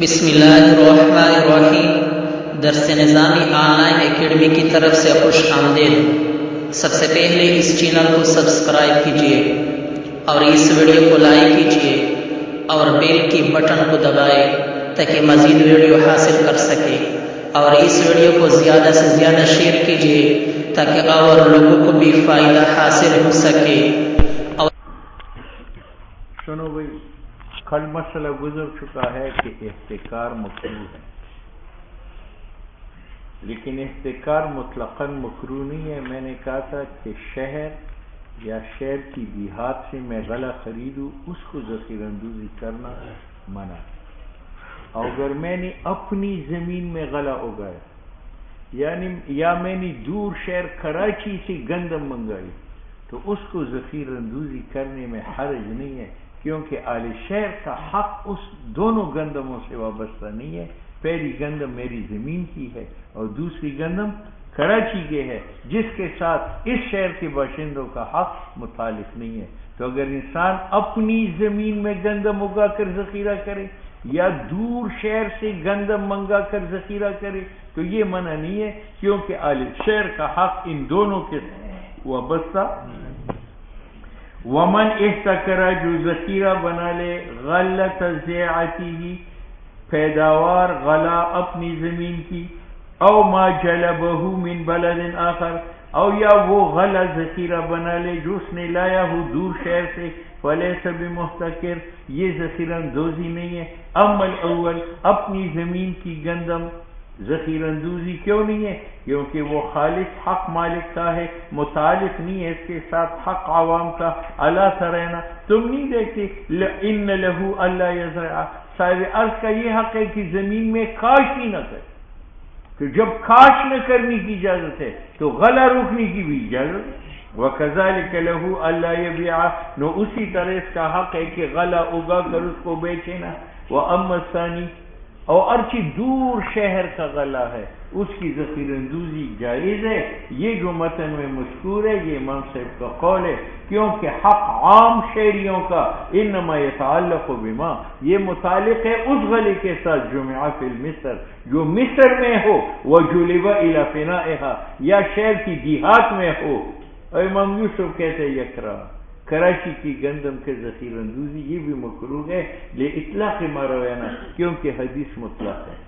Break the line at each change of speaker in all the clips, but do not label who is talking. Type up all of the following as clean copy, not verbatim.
بسم اللہ الرحمن الرحیم۔ درس نظامی آن لائن اکیڈمی کی طرف سے خوش آمدید۔ سب سے پہلے اس چینل کو سبسکرائب کیجیے اور اس ویڈیو کو لائک کیجیے اور بیل کی بٹن کو دبائے تاکہ مزید ویڈیو حاصل کر سکے، اور اس ویڈیو کو زیادہ سے زیادہ شیئر کیجیے تاکہ اور لوگوں کو بھی فائدہ حاصل ہو سکے۔
سنو بھائی، کل مسئلہ گزر چکا ہے کہ احتکار مکروہ ہے، لیکن احتکار مطلقاً مکروہ نہیں ہے۔ میں نے کہا تھا کہ شہر یا شہر کی دیہات سے میں غلہ خریدوں، اس کو ذخیرہ اندوزی کرنا منع ہے۔ اور اگر میں نے اپنی زمین میں غلہ اگایا، یعنی یا میں نے دور شہر کراچی سے گندم منگائی، تو اس کو ذخیرہ اندوزی کرنے میں حرج نہیں ہے، کیونکہ اہل شہر کا حق اس دونوں گندموں سے وابستہ نہیں ہے۔ پہلی گندم میری زمین کی ہے اور دوسری گندم کراچی کے ہے، جس کے ساتھ اس شہر کے باشندوں کا حق متعلق نہیں ہے۔ تو اگر انسان اپنی زمین میں گندم اگا کر ذخیرہ کرے یا دور شہر سے گندم منگا کر ذخیرہ کرے تو یہ منع نہیں ہے، کیونکہ اہل شہر کا حق ان دونوں کے وابستہ۔ ومن احتکرا، جو ذخیرہ بنا لے، غلۃ زیعتہ، پیداوار غلہ اپنی زمین کی، او ما جلبہ من بلد آخر، او یا وہ غلہ ذخیرہ بنا لے جو اس نے لایا ہو دور شہر سے، فلیس بمحتکر، یہ ذخیرہ اندوزی نہیں ہے۔ اما الاول، اپنی زمین کی گندم ذخیرہ اندوزی کیوں نہیں ہے؟ کیونکہ وہ خالص حق مالک کا ہے، متعلق نہیں ہے اس کے ساتھ حق عوام کا۔ الا ترینا، تم نہیں دیکھتے، ان لہ الا یزرع، صاحب عرض کا یہ حق ہے کہ زمین میں کاش ہی نہ کرے، تو جب کاش نہ کرنے کی اجازت ہے تو غلہ روکنے کی بھی اجازت ہے۔ وَكَذَلِكَ لَهُ أَلَّا يَبِيعَ، نو اسی طرح اس کا حق ہے کہ غلہ اگا کر اس کو بیچے نہ۔ وَأَمَّا الثَّانِي، اور ارچی دور شہر کا غلہ ہے، اس کی ذخیرہ اندوزی جائز ہے۔ یہ جو متن میں مذکور ہے یہ امام صاحب کا قول ہے، کیونکہ حق عام شہریوں کا انما یتعلق بما، یہ متعلق ہے اس غلے کے ساتھ جمع فی مصر، جو مصر میں ہو، وجلب الی فنائها، یا شہر کی دیہات میں ہو۔ امام یوسف کہتے ہیں یکرا، کراچی کی گندم کے ذخیرہ اندوزی یہ بھی مکروہ ہے لاطلاق ما روینا، کیونکہ حدیث مطلق ہے۔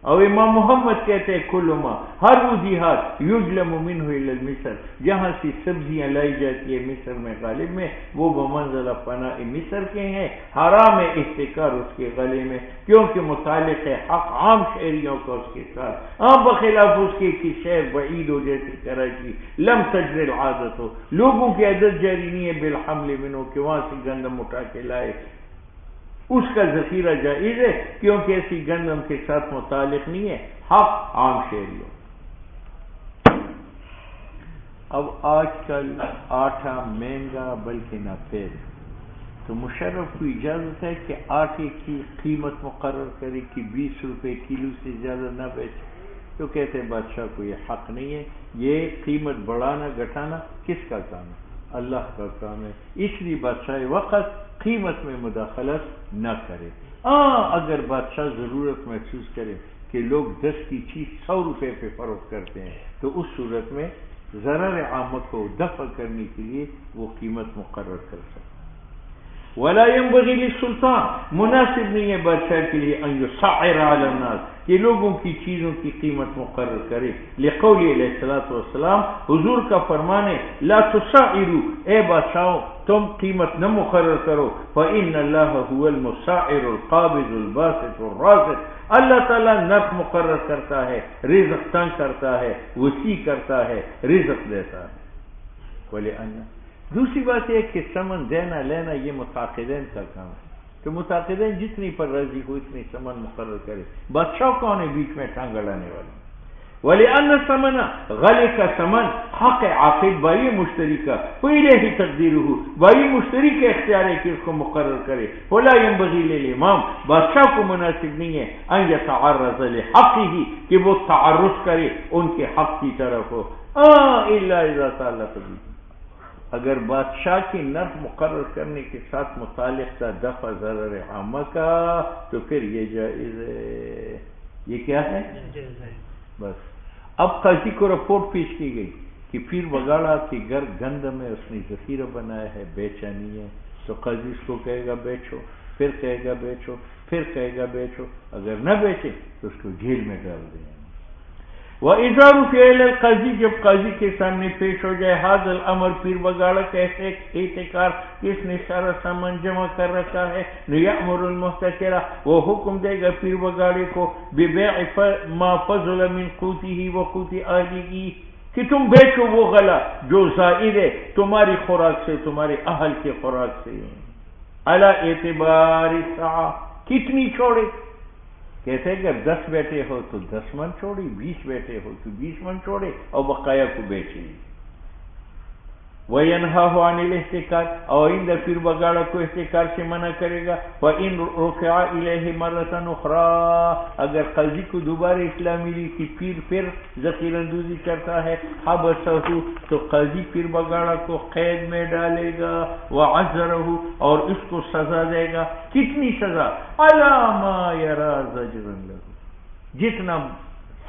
اور امام محمد کہتے ہیں کل ما، ہر وہ دیہات یجلم منہ الی مصر، جہاں سے سبزیاں لائی جاتی ہے مصر میں غالب میں، وہ بمنزلہ پناہ مصر کے ہیں، حرام ہے احتکار اس کے غلے میں، کیونکہ متعلق ہے حق عام شہریوں کا اس کے ساتھ۔ بخلاف اس کے کہ شہر بعید ہو جیسے کراچی، لم تجر العادت ہو، لوگوں کی عادت جاری نہیں ہے بالحمل منہ، کہ وہاں سے گندم اٹھا کے لائے، اس کا ذخیرہ جائز ہے، کیونکہ ایسی گندم کے ساتھ متعلق نہیں ہے حق عام شہریوں۔ اب آج کل آٹا مہنگا بلکہ ناپید، تو مشرف کو اجازت ہے کہ آٹے کی قیمت مقرر کرے کہ 20 روپے کلو سے زیادہ نہ بیچے؟ تو کہتے ہیں بادشاہ کو یہ حق نہیں ہے، یہ قیمت بڑھانا گھٹانا کس کا کام ہے؟ اللہ کا کام ہے، اس لیے بادشاہ وقت قیمت میں مداخلت نہ کرے۔ اگر بادشاہ ضرورت محسوس کرے کہ لوگ 10 کی چیز 100 روپے پہ فروخت کرتے ہیں، تو اس صورت میں ضرر عامہ کو دفع کرنے کے لیے وہ قیمت مقرر کر سکتے۔ ولا ينبغي للسلطان، مناسب نہیں ہے بادشاہ کے لیے ان يسعر على الناس، کہ لوگوں کی چیزوں کی قیمت مقرر کرے، لقول علیہ الصلوۃ والسلام، حضور کا فرمان ہے لا تسعروا، اے بادشاہوں تم قیمت نہ مقرر کرو، فإن اللہ هو المسعر القابض الباسط الرازق، اللہ تعالیٰ نرخ مقرر کرتا ہے، رزق تنگ کرتا ہے، وسیع کرتا ہے، رزق دیتا ہے۔ ولأن، دوسری بات یہ کہ سمن دینا لینا یہ متعاقدین کا کام ہے، تو متعاقدین جتنی پر راضی ہو اتنی سمن مقرر کرے، بادشاہ کون ہے بیچ میں ٹانگ اڑانے والا؟ وَلِأَنَّ الثَّمَنَ، غلے کا ثمن حق عاقد بائی مشتری کا، وَإِلَيْهِ تَقْدِيرُهُ، بائی مشتری کے اختیار ہے کہ اس کو مقرر کرے۔ وَلَا يَنبَغِي لِلْإِمَامِ، بادشاہ کو مناسب نہیں ہے أَن يَتَعَرَّضَ لِحَقِّهِ، کہ وہ تعرض کرے ان کے حق کی طرف ہو، إِلَّا إِذَا تَعَلَّقَ بِهِ، اگر بادشاہ کی نرخ مقرر کرنے کے ساتھ متعلق تھا دفع ضرر عامہ کا تو پھر یہ جائز ہے. یہ کیا ہے؟ بس. اب قاضی کو رپورٹ پیش کی گئی کہ پیر بگاڑا کے گھر گندم ہے، اس نے ذخیرہ بنایا ہے، بیچا نہیں ہے، تو قاضی اس کو کہے گا بیچو، پھر کہے گا بیچو، پھر کہے گا بیچو. اگر نہ بیچے تو اس کو جیل میں ڈال دیں. وَإِذَا رُفِعَ إِلَى الْقَاضِي، جب قاضی کے سامنے پیش ہو جائے هذا الامر، پیر بگاڑا کیسے احتکار اس نے سارا سامان جمع کر رکھا ہے، یأمر المحتکر، وہ حکم دے گا پیر بگاڑے کو ببيع ما فضل من قوته وقوت اهله، کہ تم بیچو وہ غلہ جو زائد ہے تمہاری خوراک سے، تمہارے اہل کے خوراک سے. علی اعتبار الساعة، کتنی چھوڑے؟ کہتے ہیں کہ 10 بیٹے ہو تو 10 من چھوڑی، 20 بیٹے ہو تو 20 من چھوڑے اور بقایا کو بیچے. وَيَنْهَاهُ عَنِ الْاحْتِكَارِ، اور آئندہ پیر بگاڑا کو احتکار سے منع کرے گا. وَإِنْ رُفِعَ إِلَيْهِ مَرَّةً أُخْرَى، اگر قاضی کو دوبارہ اطلاع ملی کہ پیر پھر ذخیرہ اندوزی کرتا ہے، حَبَسَهُ، تو قاضی پیر بگاڑا کو قید میں ڈالے گا. وَعَزَّرَهُ، اور اس کو سزا دے گا. کتنی سزا؟ عَلَى مَا يَرَى زَجْرًا لَهُ، جتنا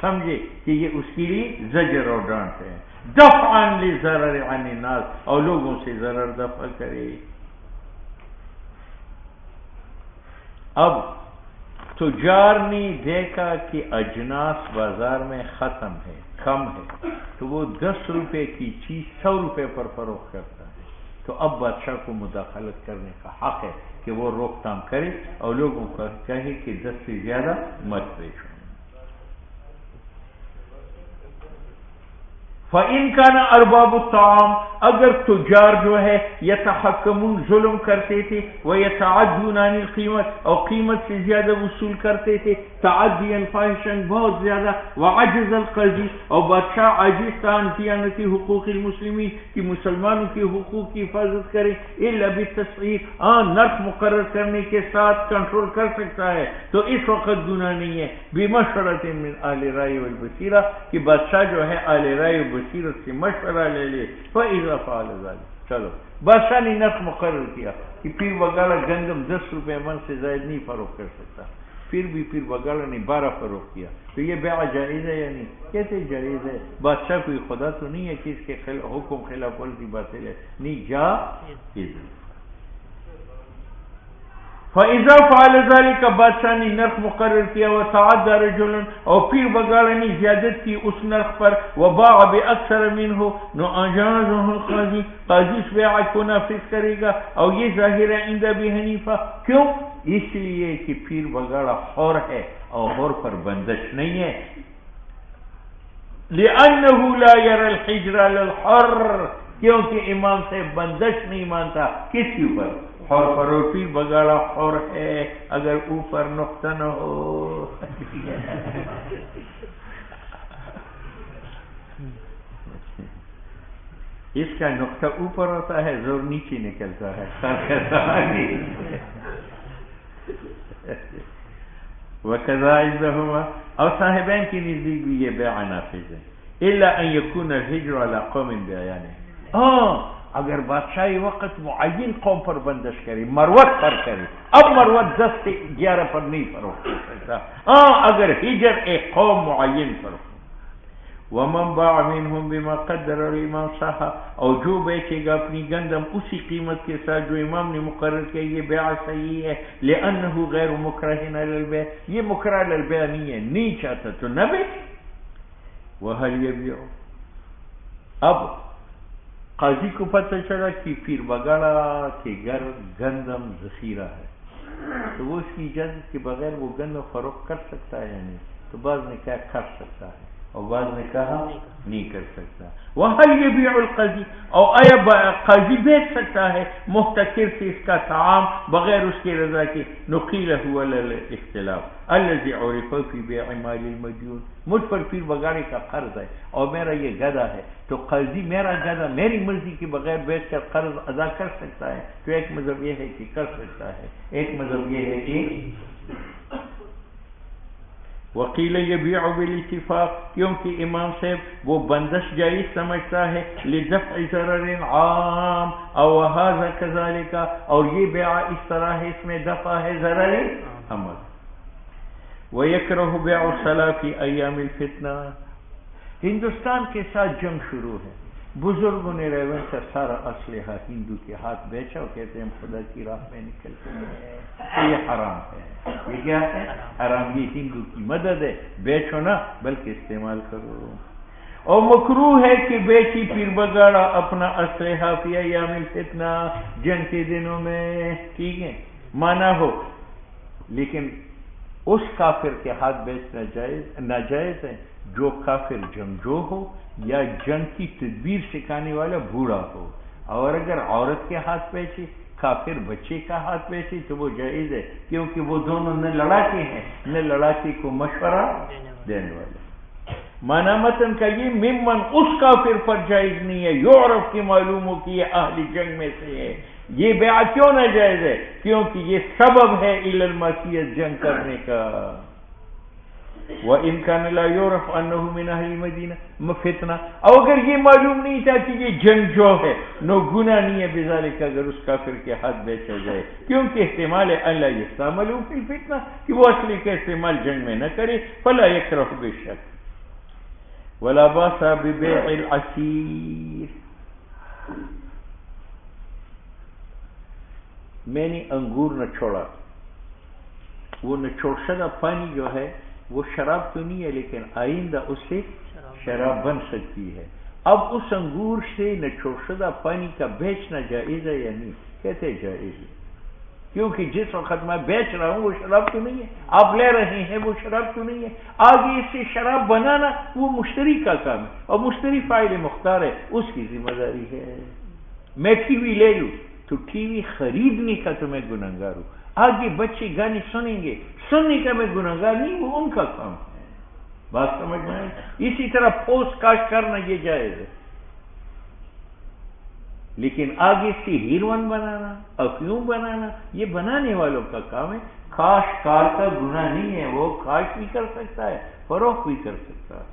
سمجھے کہ یہ اس کے لیے زجر اور ڈانٹ ہے. دفعاً لضرر عن الناس، اور لوگوں سے ضرر دفع کرے. اب تجار نے دیکھا کہ اجناس بازار میں ختم ہے، کم ہے، تو وہ 10 روپے کی چیز 100 روپے پر فروخت کرتا ہے. تو اب بادشاہ کو مداخلت کرنے کا حق ہے کہ وہ روک تھام کرے اور لوگوں کو کہے کہ 10 سے زیادہ مت بیچو. فَإِنْ كَانَ أَرْبَابُ الطَّعَامِ، اگر تجار جو ہے يَتَحَكَّمُونَ ظلم کرتے تھے، وَيَتَعَدُّونَ عَنِ الْقِيمَةِ، اور قیمت سے زیادہ وصول کرتے تھے، تعدیاً فاحشاً، بہت زیادہ. وَعَجَزَ الْقَاضِي، اور بادشاہ عاجز تھا عن صيانة حقوق المسلمین، کہ مسلمانوں کے حقوق کی حفاظت کرے. إِلَّا بِالتَّسْعِيرِ، نرخ مقرر کرنے کے ساتھ کنٹرول کر سکتا ہے، تو اس وقت گناہ نہیں ہے. بِمَشْوَرَةٍ مِّنْ أَهْلِ الرَّأْيِ وَالْبَصِيرَةِ، کہ بادشاہ جو ہے اہل رائے و بصیرت سے مشورہ لے لے. فَإِذَا فَعَلَ ذَلِكَ، چلو بادشاہ نے نرخ مقرر کیا کہ پیر بگاڑا گندم 10 روپے من سے زائد نہیں فروخت کر سکتا، پھر بھی پیر بگاڑا نے 12 فروخت کیا، تو یہ بیع جائز ہے یا نہیں؟ کہتے جائز ہے. بادشاہ کوئی خدا تو نہیں ہے کہ اس کے حکم خلاف ورزی باطل ہے، نہیں، جائز. فَإِذَا فَعَلَ ذَلِكَ، بادشاہ نے نرخ مقرر کیا. وَتَعَدَّى رَجُلٌ، اور پیر بگاڑا نے زیادت کی اس نرخ پر. وَبَاعَ بِأَكْثَرَ مِنْهُ، نُعَجَازُهُ الْقَاضِي، قاضی اس بیع کو نافذ کرے گا. اور یہ ظاہر ہے عند ابی حنیفہ. کیوں؟ اس لیے کہ پیر بگاڑا حر ہے اور حر پر بندش نہیں ہے. لِأَنَّهُ لَا يَرَى الْحِجْرَ لِلْحُرِّ، کیونکہ امام سے بندش نہیں مانتا. کس کے اوپر؟ حر پر. اور پیر بگاڑا حر ہے اگر اوپر نقطہ نہ ہو. اس کا نقطہ اوپر ہوتا ہے، زور نیچے نکلتا ہے. وَكَذَا عِزَّهُمَا، اور صاحبین کی نزدیک بھی یہ بیع نافذ ہے. إِلَّا أَن يَكُونَ الْحِجْرُ عَلَى قَوْمٍ بِعَيَانِهِ، اگر بادشاہی وقت معین قوم پر بندش کرے، مروت پر کرے. اب مروت 10 سے 11 پر نہیں فروخت کر سکتا، اگر ہجر ایک قوم معین پر ہو. وَمَنْ بَاعَ مِنْهُمْ بِمَا قَدَّرَ الْإِمَامُ صَحَّ، اور جو بیچے گا اپنی گندم اسی قیمت کے ساتھ جو امام نے مقرر کیا، یہ بیع صحیح ہے. لِأَنَّهُ غَيْرُ مُكْرَهٍ عَلَى الْبَيْعِ، یہ مکرہ علی البیع نہیں ہے، نہیں چاہتا تو نہ بیچ. وَهَلْ يَبِيعُ، اب قاضی کو پتہ چلا کہ پیر بگاڑا کے گھر گندم ذخیرہ ہے، تو وہ اس کی اجازت کے بغیر وہ گندم فروخت کر سکتا ہے یا نہیں؟ تو بعض نے کہا کر سکتا ہے اور بعض نے کہا نہیں کر سکتا. وَهَلْ يَبِيعُ الْقَاضِي، اور آیا قاضی بیچ سکتا ہے محتکر سے اس کا طعام بغیر اس کی رضا کے؟ نقیل هو الاختلاف الذي عرف في بيع مال المديون، مجھ پر پیر بگاڑے کا قرض ہے اور میرا یہ گدھا ہے، تو قاضی میرا گدھا میری مرضی کے بغیر بیچ کر قرض ادا کر سکتا ہے. تو ایک مذہب یہ ہے کہ کر سکتا ہے، ایک مذہب یہ ہے کہ وقیل یبیع بالاتفاق، کیونکہ امام صاحب وہ بندش جائز سمجھتا ہے، لدفع ضرر عام او هذا كذلك، اور یہ بیع اس طرح ہے اس میں دفع ہے ضرر عام۔ ویکرہ بیع الصلاة فی ایام الفتنہ، ہندوستان کے ساتھ جنگ شروع ہے، بزرگوں نے ریون کا سارا اسلحہ ہندو کے ہاتھ بیچا اور کہتے ہیں ہم خدا کی راہ میں نکلتے ہیں، تو یہ حرام ہے۔ یہ کیا ہے؟ حرام، یہ ہندو کی مدد ہے، بیچو نہ بلکہ استعمال کرو۔ اور مکروہ ہے کہ بیچی پیر بگاڑا اپنا اسلحہ فی ایام الفتنہ، جنگ کے دنوں میں، ٹھیک ہے، مانا ہو، لیکن اس کافر کے ہاتھ بیچنا ناجائز ہے جو کافر جنگجو ہو یا جنگ کی تدبیر سکھانے والا بوڑھا ہو۔ اور اگر عورت کے ہاتھ بیچے، کافر بچے کا ہاتھ بیچے تو وہ جائز ہے، کیونکہ وہ دونوں نہ لڑاکے ہیں نہ لڑاکے کو مشورہ دینے والے۔ مانا متن کا یہ ممن اس کافر پر جائز نہیں ہے، یعرف کی معلوم ہو کہ یہ اہل جنگ میں سے ہے۔ یہ بیع کیوں نہ جائز ہے؟ کیونکہ یہ سبب ہے الی المعصیت، جنگ کرنے کا۔ وَإِنْ كَانَ لَا يُعْرَفُ أَنَّهُ مِنْ أَهْلِ الْمَدِينَةِ فتنہ، اور اگر یہ معلوم نہیں تھا کہ یہ جنگ جو ہے، نو گناہ نہیں ہے بذالک اگر اس کافر کے ہاتھ بیچا جائے، کیونکہ احتمال ہے اللہ یستعملوا فی الفتنہ، کہ وہ اصلی کا استعمال جنگ میں نہ کرے، فلا یکرہ بے شک۔ ولا باس ببیع العصیر، میں نے انگور نہ چھوڑا، وہ نچوڑ شدہ پانی جو ہے وہ شراب تو نہیں ہے، لیکن آئندہ اس سے شراب بن سکتی ہے۔ اب اس انگور سے نچوڑ شدہ پانی کا بیچنا جائز ہے یا نہیں؟ کہتے جائز ہے، کیونکہ جس وقت میں بیچ رہا ہوں وہ شراب تو نہیں ہے، آپ لے رہے ہیں وہ شراب تو نہیں ہے، آگے اس سے شراب بنانا وہ مشتری کا کام ہے، اور مشتری فاعل مختار ہے، اس کی ذمہ داری ہے۔ میں ٹی وی لے لوں تو ٹی وی خریدنے کا تو میں گنہگار ہوں، آگے بچے گانے سنیں گے، سننے کا میں گنہگار نہیں، وہ ان کا کام ہے۔ بات سمجھ میں آئی؟ اسی طرح پوسٹ کاشت کرنا یہ جائز ہے، لیکن آگے سے ہیروئن بنانا، افیون بنانا، یہ بنانے والوں کا کام ہے، کاشتکار کا گناہ نہیں ہے، وہ کاشت بھی کر سکتا ہے، فروخت بھی کر سکتا ہے۔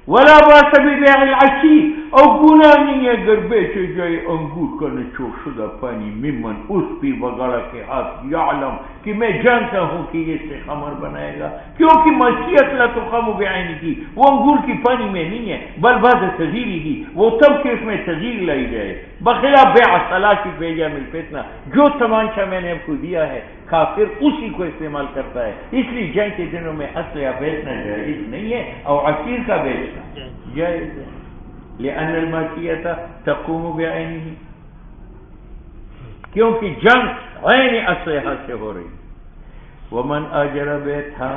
ولا باس ببیع العصیر، اور گناہ نہیں ہے اگر بیچے جائے انگور کا نچوڑ شدہ پانی، ممن اس پیر بگاڑا کے ہاتھ، یعلم کہ میں جانتا ہوں کہ یہ سے خمر بنائے گا، کیونکہ معصیت لا تقام بعینہ کی، وہ انگور کی پانی میں نہیں ہے، بل بعد تغییرہ ہی، وہ تب کہ اس میں تغییر لائی جائے، بخلاف بیع الصلاۃ فی ایام الفتنہ، جو تمانچہ میں نے آپ کو دیا ہے کافر اسی کو استعمال کرتا ہے، اس لیے جنگ کے دنوں میں اسلحہ بیچنا جائز نہیں ہے، اور عصیر کا بیچنا جائز ہے، لأن المعصیۃ تقوم بعینہ، کیونکہ جنگ عین اسلحہ سے ہو رہی۔ ومن اجر بیتھا،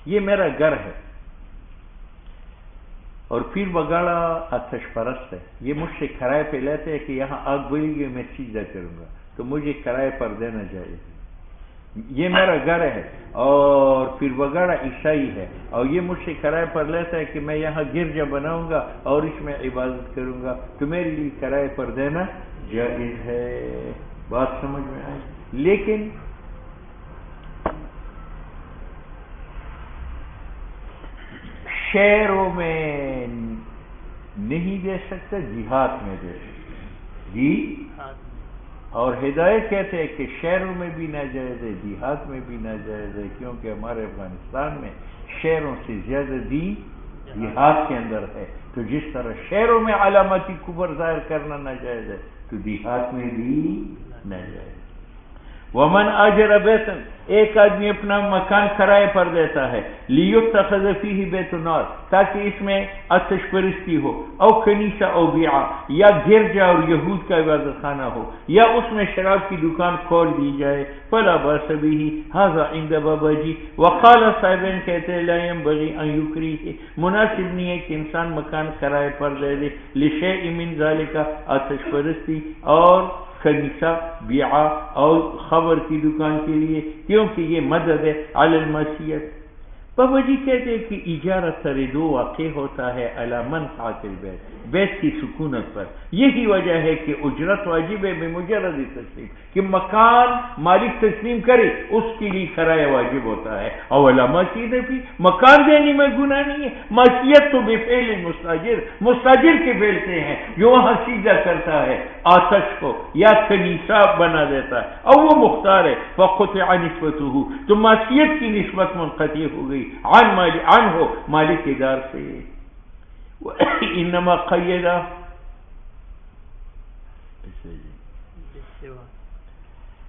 یہ میرا گھر ہے اور پیر بگاڑا آتش پرست ہے، یہ مجھ سے کرائے پہ لیتے ہیں کہ یہاں آگ بلے گی میں سجدہ کروں گا، تو مجھے کرائے پر دینا جائز ہے۔ یہ میرا گھر ہے اور پیر بگاڑا عیسائی ہے، اور یہ مجھ سے کرائے پر لیتا ہے کہ میں یہاں گرجا بناؤں گا اور اس میں عبادت کروں گا، تو میرے لیے کرائے پر دینا جائز ہے۔ بات سمجھ میں آئی؟ لیکن شہروں میں نہیں دے سکتا، دیہات میں دے سکتا جی، اور ہدایت کہتے ہیں کہ شہروں میں بھی ناجائز ہے، دیہات میں بھی ناجائز ہے، کیونکہ ہمارے افغانستان میں شہروں سے زیادہ دیہات کے اندر ہے، تو جس طرح شہروں میں علامتی کفر ظاہر کرنا ناجائز ہے تو دیہات میں بھی ناجائز ہے۔ ومن اجر بیتا، ایک آدمی اپنا مکان کرائے پر دیتا ہے، لیتخذ فیہ بیت النار، تاکہ اس میں آتش پرستی ہو، او کنیسہ او بیعہ، یا گرجا اور یہود کا عبادت خانہ ہو، یا اس میں شراب کی دکان کھول دی جائے، فلا باس بہ، ھذا عند بابا جی۔ وقال صاحبین کہتے ہیں لا ينبغي ان یکریہ، مناسب نہیں ہے کہ انسان مکان کرائے پر دے دے، لشیء من ذالک، آتش پرستی اور کنیسہ بیعہ اور خبر کی دکان کے لیے، کیونکہ یہ مدد ہے علی المعصیت۔ بابا جی کہتے ہیں کہ اجارت تردو واقع ہوتا ہے علی منفعت البیت، بیت کی سکونت پر. یہی وجہ ہے کہ اجرت واجب ہے بمجرد تسلیم، کہ مکان مالک تسلیم کرے اس کے لیے کرایہ واجب ہوتا ہے. اولا معصیت بھی مکان دینے میں گناہ نہیں ہے. معصیت تو بے فعل مستاجر کے فعل سے ہیں، جو وہاں سیدھا کرتا ہے آتش کو یا کنیسہ بنا دیتا ہے اور وہ مختار ہے. فقطع نسبته، تو معصیت کی نسبت منقطع ہو گئی عن ہو مالک دار سے. انما قیدہ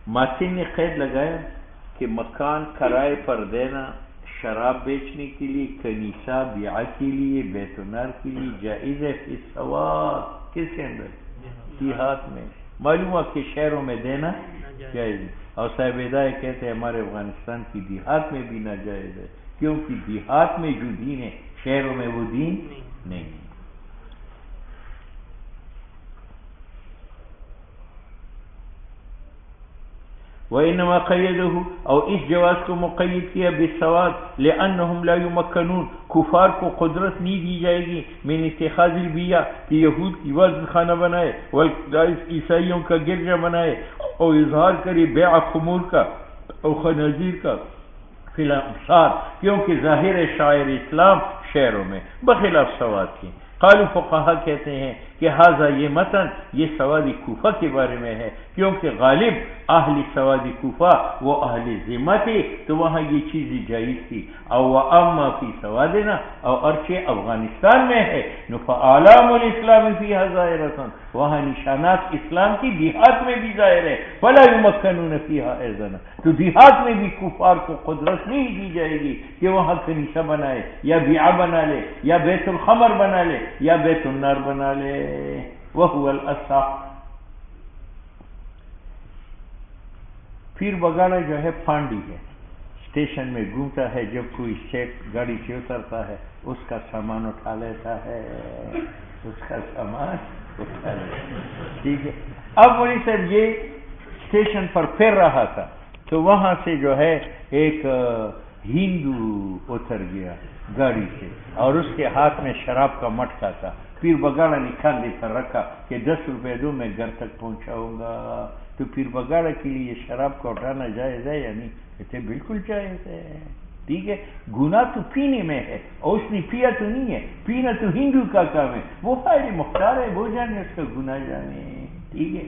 ماتن نے قید لگایا کہ مکان کرائے پر دینا شراب بیچنے کے لیے، کنیسہ بیعہ کے لیے، بیت النار کے لیے جائز ہے. فی السواد، کس کے اندر؟ دیہات میں. معلوم ہوا کہ شہروں میں دینا جائز ہے، اور صاحب ہدایت کہتے ہیں ہمارے افغانستان کی دیہات میں بھی ناجائز ہے، کیونکہ دیہات میں جو دین ہے شہروں میں وہ دین نہیں. وَإِنَّمَا قَيَّدَهُ، اور اس جواز کو مقید کیا بالسواد لأنهم لا يمكنون، کفار کو قدرت نہیں دی جائے گی من اتخاذ البیع، کہ یہود کی عبادت خانہ بنائے، عیسائیوں کا گرجا بنائے، اور اظہار کرے بیع خمور کا اور خنازیر کا فی الامصار، کیونکہ ظاہر شاعر اسلام شہروں میں بخلاف سواد کی. قالوا فقہا کہتے ہیں کہ ھذا، یہ متن یہ سواد کوفہ کے بارے میں ہے، کیونکہ غالب اہل سواد کوفہ وہ اہل ذمہ تھے تو وہاں یہ چیزیں جائز تھی. او اما فی سوادنا، اور ارچہ افغانستان میں ہے، فاعلام الاسلام فیھا ظاہرۃ، وہاں نشانات اسلام کی دیہات میں بھی ظاہر ہے. فلا یمکنون فیھا اذن، تو دیہات میں بھی کفار کو قدرت نہیں دی جائے گی کہ وہاں کنیسہ بنائے یا بیعہ بنا لے یا بیت الخمر بنا لے یا بیت النار بنا لے. وہو الاصح. پیر بگاڑا جو ہے پانڈی ہے، اسٹیشن میں گھومتا ہے، جب کوئی سیٹ گاڑی سے اترتا ہے اس کا سامان اٹھا لیتا ہے، اس کا سامان اٹھا لیتا ہے. ٹھیک ہے. اب مولوی صاحب یہ اسٹیشن پر پھر رہا تھا تو وہاں سے جو ہے ایک ہندو اتر گیا گاڑی سے، اور اس کے ہاتھ میں شراب کا مٹکا تھا. پیر بگاڑا نے کاندھے پر رکھا کہ 10 روپے دو میں گھر تک پہنچاؤں گا. تو پیر بگاڑا کے لیے یہ شراب کا اٹھانا جائز ہے یا نہیں؟ کہتے بالکل جائز ہے. ٹھیک ہے. گناہ تو پینے میں ہے، اور اس نے پیا تو نہیں ہے، پینا تو ہندو کا کام ہے، وہ فائدہ مختار ہے، وہ جانے اس کا گناہ جانے. ٹھیک ہے.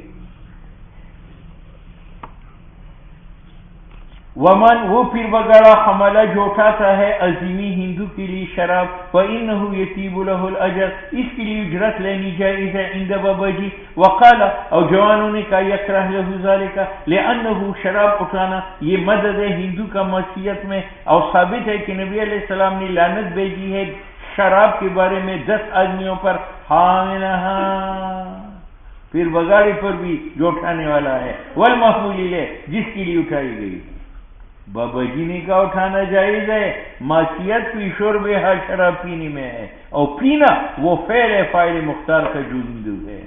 ومن، وہ پیر بگاڑا، حملہ جو اٹھاتا ہے عظیمی ہندو کے لیے شراب، فإنه يطيب له الأجر، اس کے لیے اجرت لینی جائز ہے عند بابا جی. وقال، اور جوانوں نے کہا یکرہ له ذلك لأنه، شراب اٹھانا یہ مدد ہے ہندو کا معصیت میں، اور ثابت ہے کہ نبی علیہ السلام نے لعنت بھیجی ہے شراب کے بارے میں 10 آدمیوں پر، حاملہا، پیر بگاڑے پر بھی جو اٹھانے والا ہے، والمحمول الیہ، جس کے لیے اٹھائی گئی. بابا جی نے کہا اٹھانا جائز ہے، معصیت فی شرب ہے، شراب پینے میں ہے، اور پینا وہ فعل ہے فاعل مختار کا جو ہندو ہے.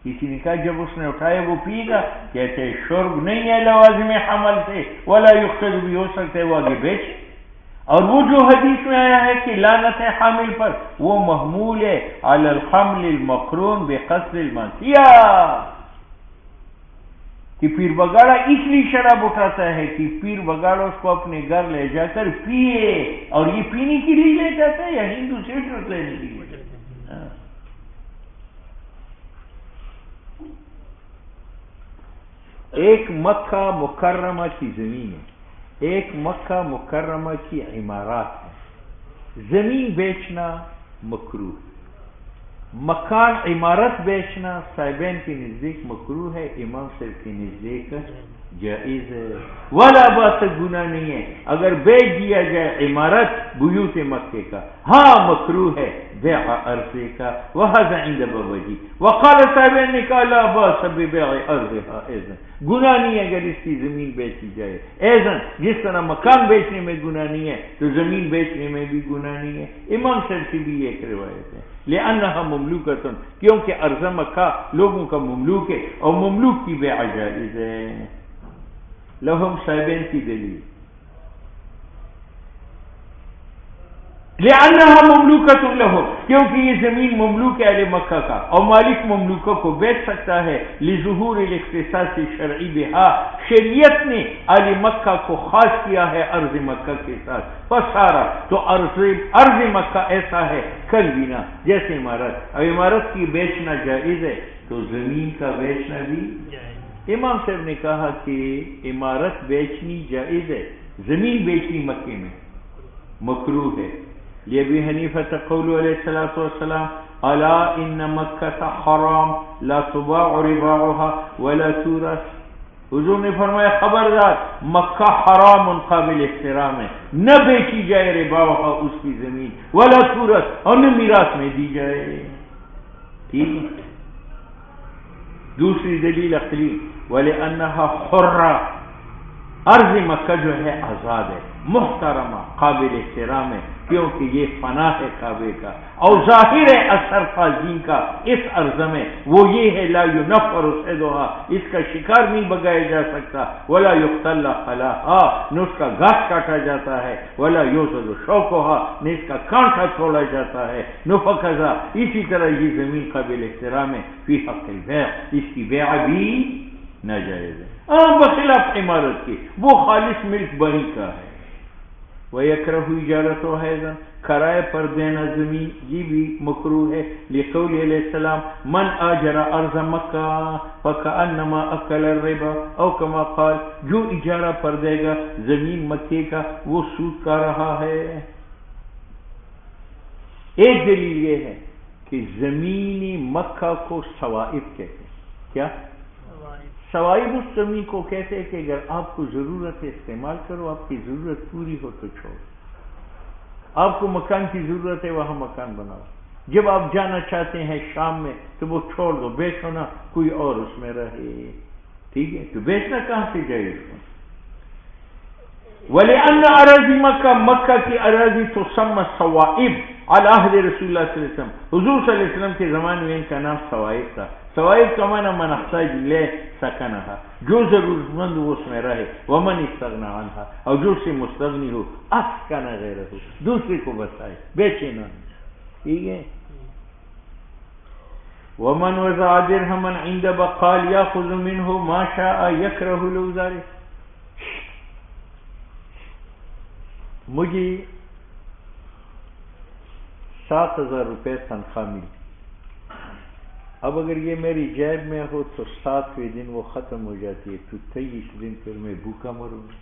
کسی نے کہا جب اس نے اٹھایا وہ پی گا، کہتے شرب نہیں ہے لوازم حمل سے، ولا یقتد بھی، ہو سکتا ہے وہ آگے بیچ. اور وہ جو حدیث میں آیا ہے کہ لعنت ہے حامل پر، وہ محمول ہے علی الحمل المقرون بقصد المعصیہ، کہ پیر بگاڑا اس لیے شراب اٹھاتا ہے کہ پیر بگاڑا اس کو اپنے گھر لے جا کر پیے، اور یہ پینے کے لیے لے جاتا ہے یا ہندو سے اجرت لینے کے لیے؟ ایک مکہ مکرمہ کی زمین ہے، ایک مکہ مکرمہ کی عمارات ہے. زمین بیچنا مکروہ، مکان عمارت بیچنا صاحبین کے نزدیک مکروہ ہے، امام صاحب کے نزدیک جائز ہے. ولا باس، گناہ نہیں ہے اگر بیچ دیا جائے عمارت بیوت مکے کا. ہاں مکروہ ہے بیع عرضے کا. وہذا عند بابا جی. وقال صاحبین نے کہا لا باس ببیع عرضها اذن، گناہ نہیں ہے اگر اس کی زمین بیچی جائے. اذن، جس طرح مکان بیچنے میں گناہ نہیں ہے تو زمین بیچنے میں بھی گناہ نہیں ہے. امام صاحب کی بھی ایک روایت ہے، لأنها مملوکۃ، کیونکہ ارض مکہ لوگوں کا مملوک ہے، اور مملوک کی بیع جائز ہے. لہم صاحبین کی دلیل، لأنها مملوکۃ لہ، کیونکہ یہ زمین مملوک ہے اہل مکہ کا، اور مالک مملوکہ کو بیچ سکتا ہے لظہور الاختصاص شرعی بہا، شریعت نے اہل مکہ کو خاص کیا ہے ارض مکہ کے ساتھ، فسارا تو ارض مکہ ایسا ہے کل بنا جیسے عمارت، اور عمارت کی بیچنا جائز ہے تو زمین کا بیچنا بھی جائز۔ امام صاحب نے کہا کہ عمارت بیچنی جائز ہے، زمین بیچنی مکے میں مکروہ ہے۔ یہ ابی حنیفہ قول علیہ الصلوۃ والسلام الا ان مکہ حرام لا تباع رباعها ولا تورث، حضور نے فرمایا خبردار مکہ حرام قابل احترام ہے، نہ بیچی جائے رباعها اس کی زمین، ولا تورث اور نہ میراث میں دی جائے۔ ٹھیک ہے۔ دوسری دلیل عقلی ولانها حرہ، ارض مکہ جو ہے آزاد ہے، محترمہ، قابل احترام ہے، کیونکہ یہ فنا ہے کعبے کا، اور ظاہر ہے اثر قاضین کا اس ارض میں وہ یہ ہے لا ینفر صیدھا، اس کا شکار نہیں بگایا جا سکتا، ولا یقتل خلاہا، نہ اس کا گھاس کاٹا جاتا ہے، ولا یوزد شوکھا، نہ اس کا کانٹا چھوڑا جاتا ہے، نفقذا، اسی طرح یہ زمین قابل احترام ہے، فی حق البیع، اس کی بیع بھی ناجائز ہے، بخلاف عمارت کی، وہ خالص ملک بنی کا ہے۔ وَيَكْرَهُ إِجَارَتُهَا أَيْضًا، کرائے پر دینا زمین یہ بھی مکروہ ہے، لقول علیہ السلام من آجر ارض مکہ فکأنما اکل الربا، او کما قال جو اجارہ پر دے گا زمین مکے کا وہ سود کا رہا ہے۔ ایک دلیل یہ ہے کہ زمین مکہ کو سوائب کہتے ہیں۔ کیا سوائب اس زمین کو کہتے ہیں کہ اگر آپ کو ضرورت ہے استعمال کرو، آپ کی ضرورت پوری ہو تو چھوڑو، آپ کو مکان کی ضرورت ہے وہاں مکان بناؤ، جب آپ جانا چاہتے ہیں شام میں تو وہ چھوڑ دو، بیچو نہ، کوئی اور اس میں رہے۔ ٹھیک ہے، تو بیچنا کہاں سے جائے اس کو؟ وَلِأَنَّ أَرَاضِي مکہ، مکہ کی اراضی تسمى سوائب علی عہد رسول اللہ صلی اللہ علیہ وسلم، حضور صلی اللہ علیہ وسلم کے زمانے میں ان کا نام سوائب تھا۔ سوائب کا معنی من احتاج الیہ سکنہا، جو ضرورت مند وہ اس میں رہے، ومن استغنی عنہا، اور جو سے مستغنی ہو، اسکن غیرہ، دوسرے کو بسائے، بیچے نہ۔ ٹھیک ہے۔ ومن وضع درہما عند بقال یاخذ منہ ما شاء یکرہ له ذلک، مجھے 7,000 روپے تنخواہ ملی، اب اگر یہ میری جیب میں ہو تو 7ویں دن وہ ختم ہو جاتی ہے، تو 23 دن پھر میں بھوکا مروں گا۔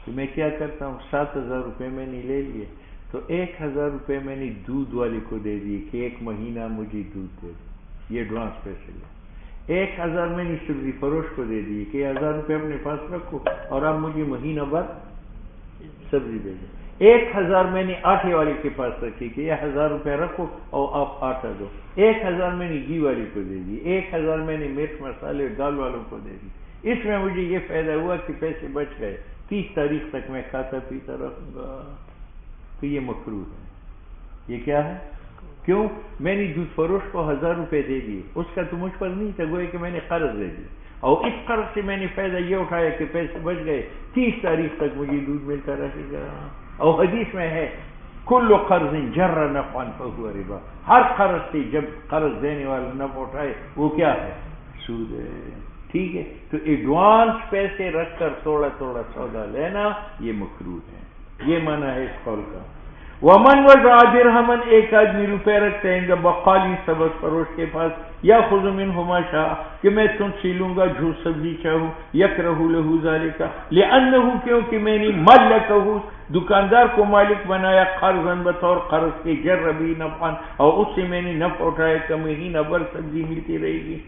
تو میں کیا کرتا ہوں، 7,000 روپے میں نے لے لیے تو 1,000 روپے میں نے دودھ والے کو دے دیے کہ 1 مہینہ مجھے دودھ دے دو، یہ ایڈوانس پیسے لے۔ 1,000 میں نے سبزی فروش کو دے دیے کہ 1,000 روپے اپنے پاس رکھو اور آپ مجھے مہینہ بھر سبزی دے دیں۔ 1,000 میں نے آٹے والے کے پاس رکھی کہ یہ 1,000 روپے رکھو اور آپ آٹا دو۔ 1,000 میں نے گھی والے کو دے دی، 1,000 میں نے مرچ مسالے دال والوں کو دے دی۔ اس میں مجھے یہ فائدہ ہوا کہ پیسے بچ گئے، 30 تاریخ تک میں کھاتا پیتا رہوں گا، تو یہ مکروہ ہے۔ یہ کیا ہے؟ کیوں؟ میں نے دودھ فروش کو 1,000 روپے دے دیے، اس کا تو مجھ پر نہیں تھا، گویا کہ میں نے قرض دے دی، اور اس قرض سے میں نے فائدہ یہ اٹھایا کہ پیسے بچ گئے، 30 تاریخ تک مجھے دودھ ملتا رہے گا۔ اور حدیث میں ہے کل قرض جر نفعا فهو ربا، ہر قرض سے جب قرض دینے والا نفع اٹھائے وہ کیا ہے؟ سود ہے۔ ٹھیک ہے، تو ایڈوانس پیسے رکھ کر تھوڑا تھوڑا سودا لینا یہ مکروہ ہے، یہ معنی ہے اس قول کا۔ ومن وضع درہما، ایک آدمی روپے رکھتے ہیں بقالی سبز فروش کے پاس، یاخذ منہ ما شاء، کہ میں تم سے لوں گا جو سبزی چاہوں، یکرہ لہ ذلک، لأنہ، کیونکہ میں نے ملکہ، دکاندار کو مالک بنایا، قرضا، بطور قرض کے، جر بھی نفعا، اور اس سے میں نے نفع اٹھایا کہ مہینہ بھر سبزی ملتی رہے گی۔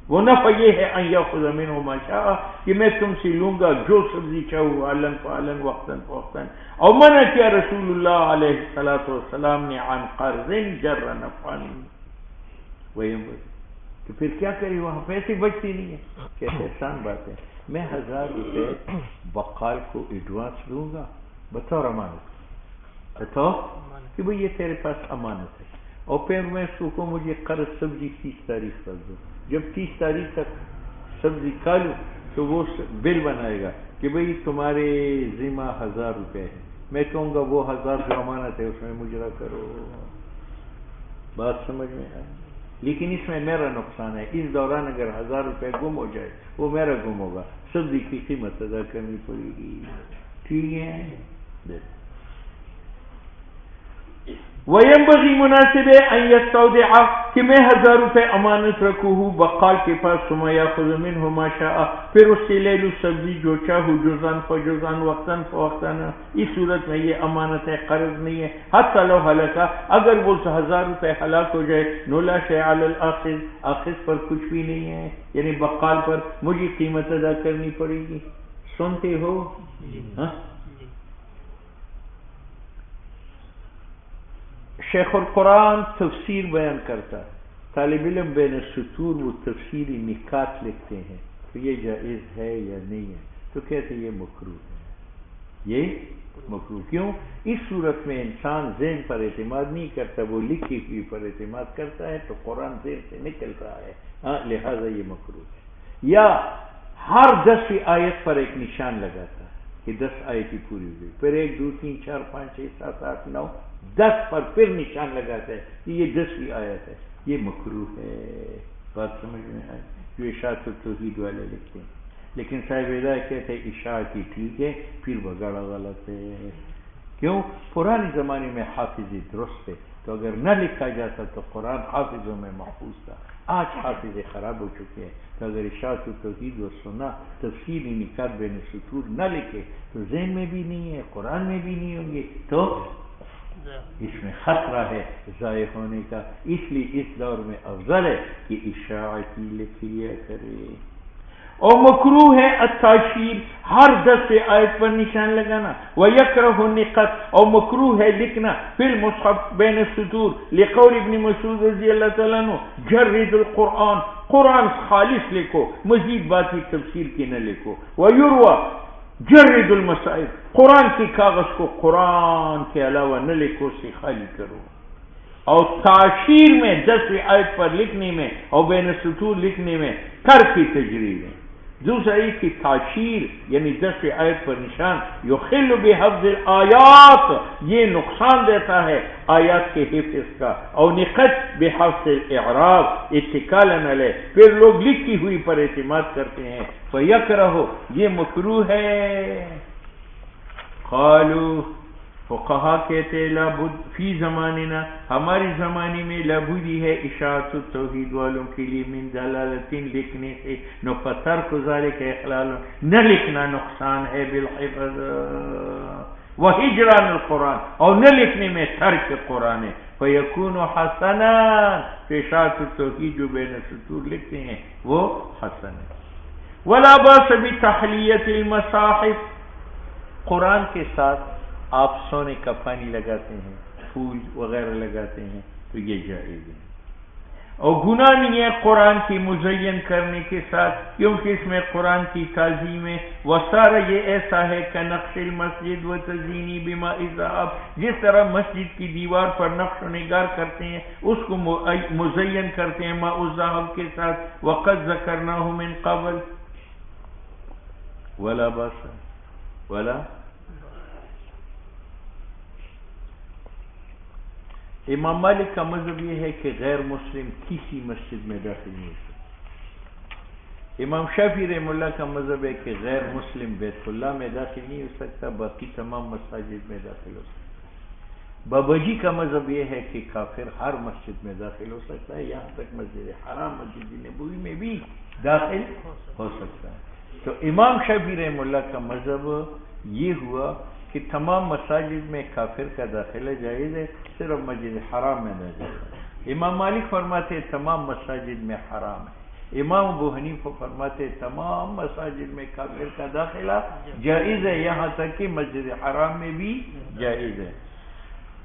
وہ نفع یہ ہے ان یاخذ منہ ما شاء، کہ میں تم سے لوں گا جو سبزی چاہوں، علن فعلن، وقتاً فوقتاً۔ اور منع کیا رسول اللہ علیہ الصلوۃ والسلام نے عن قرض جر نفعا، تو پھر کیا کرے، وہاں پیسے بچتی نہیں ہے۔ کہتے آسان بات ہے، میں 1,000 روپے بقال کو ایڈوانس دوں گا بطور امانت، بتاؤ کہ بھئی یہ تیرے پاس امانت ہے، اور پھر میں اس کو مجھے قرض سبزی 30 تاریخ تک دو، جب 30 تاریخ تک سبزی کھا لوں تو وہ بل بنائے گا کہ بھئی تمہارے ذمہ 1,000 روپے ہے، میں کہوں گا وہ 1000 جو امانت ہے اس میں مجرا کرو. بات سمجھ میں آئی؟ لیکن اس میں میرا نقصان ہے. اس دوران اگر 1000 روپے گم ہو جائے وہ میرا گم ہوگا، سبزی کی قیمت ادا کرنی پڑے گی. ٹھیک ہے. وَيَنبَغِي مناسب ہے ان يستودع کہ میں 1000 روپے امانت رکھوں ہوں بقال کے پاس، ثم يأخذ منه ما شاء پھر اس سے لے لوں سبزی جو چاہوں، جزءاً فجزءاً وقتاً فوقتاً. اس صورت میں یہ امانت ہے، قرض نہیں ہے. حتی لو ہلکا اگر وہ 1000 روپے ہلاک ہو جائے، نو لا شیء علی الاخذ اخذ پر کچھ بھی نہیں ہے، یعنی بقال پر مجھے قیمت ادا کرنی پڑے گی. سنتے ہو؟ ہاں. شیخ القرآن تفسیر بیان کرتا، طالب علم بین السطور وہ تفسیری نکات لکھتے ہیں کہ یہ جائز ہے یا نہیں ہے، تو کہتے ہیں یہ مکروہ ہے. یہ مکروہ کیوں؟ اس صورت میں انسان ذہن پر اعتماد نہیں کرتا، وہ لکھی ہوئی پر اعتماد کرتا ہے، تو قرآن ذہن سے نکل رہا ہے، لہذا یہ مکروہ ہے. یا ہر 10 آیت پر ایک نشان لگاتا ہے کہ 10 آیتیں پوری ہوئی، پھر 1 2 3 4 5 6 7 8 9 10 پر پھر نشان لگاتا ہے کہ یہ 10ویں آیت ہے. یہ مکروہ ہے. بات سمجھ میں آئی؟ جو اشاعت التوحید والے لکھتے ہیں. لیکن صاحب ہدایت کہتے ہیں اشاعت ہی ٹھیک ہے، پھر بگاڑا غلط ہے. کیوں؟ پرانے زمانے میں حافظی درست ہے، تو اگر نہ لکھا جاتا تو قرآن حافظوں میں محفوظ تھا. آج حافظ خراب ہو چکے ہیں، تو اگر اشاعت التوحید و سنہ تفصیلی نکات بین سطور نہ لکھے تو ذہن میں بھی نہیں ہے، قرآن میں بھی نہیں ہوں گے، تو اس میں خطرہ ہے ضائع ہونے کا. اس لیے اس دور میں افضل ہے کہ اشاعتی لکھ لیا کرے. اور مکروہ ہے التاشیر ہر 10 آیت پر نشان لگانا. وَيَكْرَهُ النِّقَطْ اور مکروہ ہے لکھنا فی المصحف بین السطور لقول ابن مسعود رضی اللہ تعالیٰ عنہ جرد القرآن قرآن خالص لکھو، مزید باقی تفسیر کی نہ لکھو. وَيُرْوَى جرد المسائل قرآن کی کاغذ کو قرآن کے علاوہ نہ لکھو، سے خالی کرو. اور تاشیر میں 10 آیت پر لکھنے میں اور بین السطور لکھنے میں کر کی تجریب ہے. دوسرا ایک کی تاشیر یعنی 10 آیت پر نشان یخل بحفظ الآیات یہ نقصان دیتا ہے آیات کے حفظ کا. اور نقط بحفظ الاعراب اتکالن علیہ پھر لوگ لکھی ہوئی پر اعتماد کرتے ہیں. فیکرہ یہ مکروہ ہے. قالوا فقہا کہتے لابد فی زماننا ہماری زمانے میں لابدی ہے اشاعت التوحید والوں کے لیے من دلالتین لکھنے سے. نو فترک ذالک اخلال نہ لکھنا نقصان ہے بالحفظ. وہجران القرآن اور نہ لکھنے میں ترک قرآن ہے. فیکون حسنا اشاعت التوحید جو بین السطور لکھتے ہیں وہ حسن ہے. ولا باس بتحلیۃ المصاحف قرآن کے ساتھ آپ سونے کا پانی لگاتے ہیں، پھول وغیرہ لگاتے ہیں تو یہ جائز ہے. اور گناہ نہیں ہے قرآن کی مزین کرنے کے ساتھ، کیونکہ اس میں قرآن کی تعظیم ہے. وسارہ یہ ایسا ہے کہ نقش المسجد و تزینی بما الذهب جس طرح مسجد کی دیوار پر نقش و نگار کرتے ہیں اس کو مزین کرتے ہیں ما الذهب کے ساتھ. وقد ذکرناه من قبل ولا باس ولا. امام مالک کا مذہب یہ ہے کہ غیر مسلم کسی مسجد میں داخل نہیں ہو سکتا. امام شافعی رحمہ اللہ کا مذہب ہے کہ غیر مسلم بیت اللہ میں داخل نہیں ہو سکتا، باقی تمام مساجد میں داخل ہو سکتا. بابا جی کا مذہب یہ ہے کہ کافر ہر مسجد میں داخل ہو سکتا ہے، یہاں تک مسجد حرام مسجد نبوی میں بھی داخل ہو سکتا ہے. تو امام شافعی رحمہ اللہ کا مذہب یہ ہوا کہ تمام مساجد میں کافر کا داخلہ جائز ہے، صرف مسجد حرام میں نہ جائے. امام مالک فرماتے تمام مساجد میں حرام ہے. امام ابو حنیفہ فرماتے تمام مساجد میں کافر کا داخلہ جائز ہے، یہاں تک کہ مسجد حرام میں بھی جائز ہے.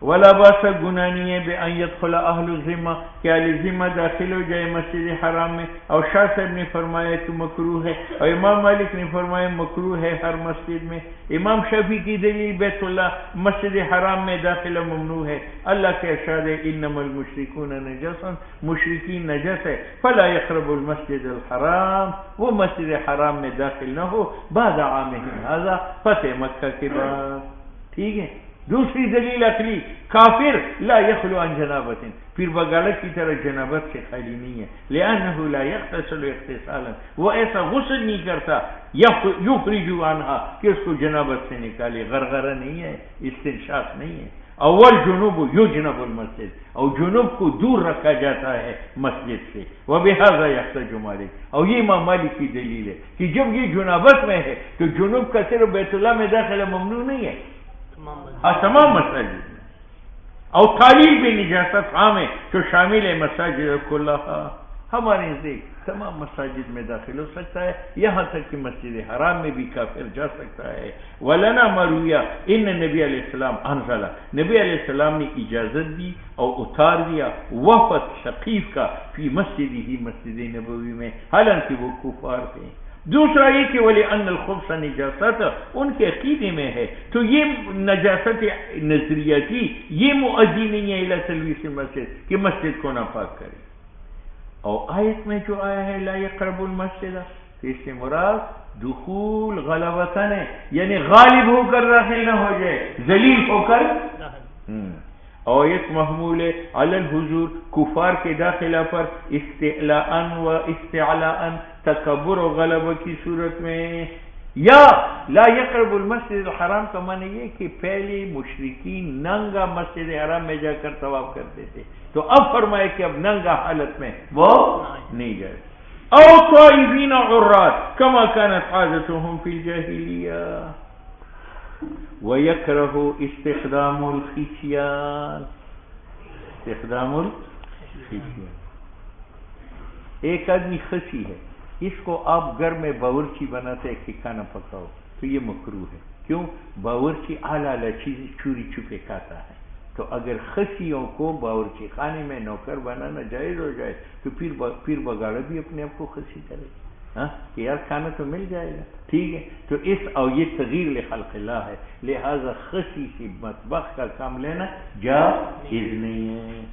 ولا باس گناہ نہیں ہے بے ان يدخل اہل الذمہ کہ اہل ذمہ داخل ہو جائے مسجد حرام میں. اور شاہ صاحب نے فرمایا کہ مکروہ ہے، اور امام مالک نے فرمایا مکروہ ہے ہر مسجد میں. امام شافعی کی دلیل بیت اللہ مسجد حرام میں داخلہ ممنوع ہے. اللہ کے ارشاد ہے انما المشرکون نجس مشرکین نجس ہے. فلا يقرب المسجد الحرام وہ مسجد حرام میں داخل نہ ہو بعد عامهم هذا فتح مکہ کے بعد. ٹھیک ہے. دوسری دلیل عقلی کافر لا یخلو عن جنابت، پھر بغالت کی طرح جنابت سے خالی نہیں ہے. لأنه لا یغتسل اغتسالا، وہ ایسا غسل نہیں کرتا یخرج عنہا کہ اس کو جنابت سے نکالے. غرغرہ نہیں ہے، استنشاق نہیں ہے. اول جنوب یجنب المسجد، اور جنوب کو دور رکھا جاتا ہے مسجد سے. وبہذا یحتج مالک، اور یہ امام مالک کی دلیل ہے کہ جب یہ جنابت میں ہے تو جنوب کا صرف بیت اللہ میں داخلہ ممنوع نہیں ہے، تمام مساجد میں. اور تعلیم بھی نجاست عام ہے جو شامل ہے مساجد کلھا. ہمارے نزدیک تمام مساجد میں داخل ہو سکتا ہے، یہاں تک کہ مسجد حرام میں بھی کافر جا سکتا ہے. ولنا مرویہ ان نبی علیہ السلام انزلہ، نبی علیہ السلام نے اجازت دی اور اتار دیا وفد ثقیف کا فی مسجد ہی مسجد نبوی میں، حالانکہ وہ کفار تھے. دوسرا یہ کہ ولی ان الخبث نجاست ان کے عقیدے میں ہے، تو یہ نجاست نظریاتی یہ مؤدی نہیں ہے الی تلویث المسجد کہ مسجد کو ناپاک کرے. اور آیت میں جو آیا ہے لا یقرب المسجد، تو اس سے مراد دخول غلبتاً ہے، یعنی غالب ہو کر داخل نہ ہو جائے، ذلیل ہو کر. اور ایک محمول ہے علی الحضور، کفار کے داخلہ پر استعلاء و استعلاء، تکبر و غلبہ کی صورت میں. یا لا یقرب المسجد الحرام کا معنی یہ کہ پہلے مشرکین ننگا مسجد حرام میں جا کر طواف کرتے تھے، تو اب فرمائے کہ اب ننگا حالت میں وہ نہیں جائے. او طائفین عرات کما كانت عادتهم فی الجاہلیہ. وَيَكْرَهُ استخدام الخصیان، استخدام الخصیان. ایک آدمی خسی ہے، اس کو آپ گھر میں باورچی بناتے ہیں کہ کھانا پکاؤ، تو یہ مکروہ ہے. کیوں؟ باورچی اعلیٰ چیز چوری چھپے کھاتا ہے. تو اگر خسیوں کو باورچی خانے میں نوکر بنانا جائز ہو جائے تو پھر بگاڑا بھی اپنے آپ کو خسی کرے کہ یار کھانا تو مل جائے گا. ٹھیک ہے، تو اور یہ تغییر لخلق اللہ ہے، لہذا خسی سے مطبخ کا کام لینا جائز نہیں ہے.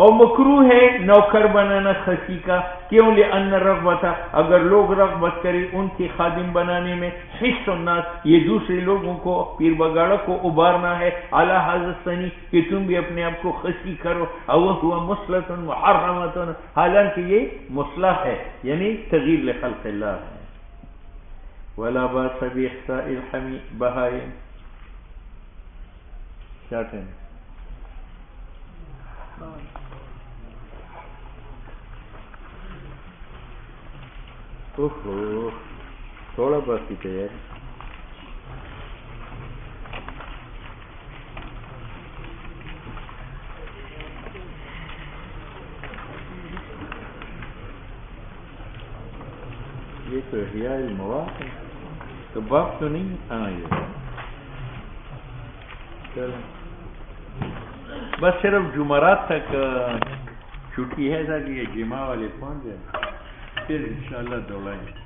اور مکروہ ہے نوکر بنانا خسی کا. کیوں؟ لأن رغبت، اگر لوگ رغبت کریں ان کے خادم بنانے میں، حس الناس، یہ دوسرے لوگوں کو پیر بگاڑا کو ابارنا ہے، علی ھذا الثنی، کہ تم بھی اپنے آپ کو خسی کرو. او هو مصلۃ محرمۃ، حالانکہ یہ مصلح ہے یعنی تغییر لخلق اللہ ہے. ولا باس باحصاء الحمی بہائم. کیا کہیں؟ اوہو تھوڑا باقی تھا یار. یہ تو احیاء المواد ہے، تو باپ تو نہیں. ہاں یہ چلو بس صرف جمعرات تک چھٹی ہے تاکہ یہ جمعہ والے پہنچ جائیں، پھر انشاءاللہ دوڑائیں.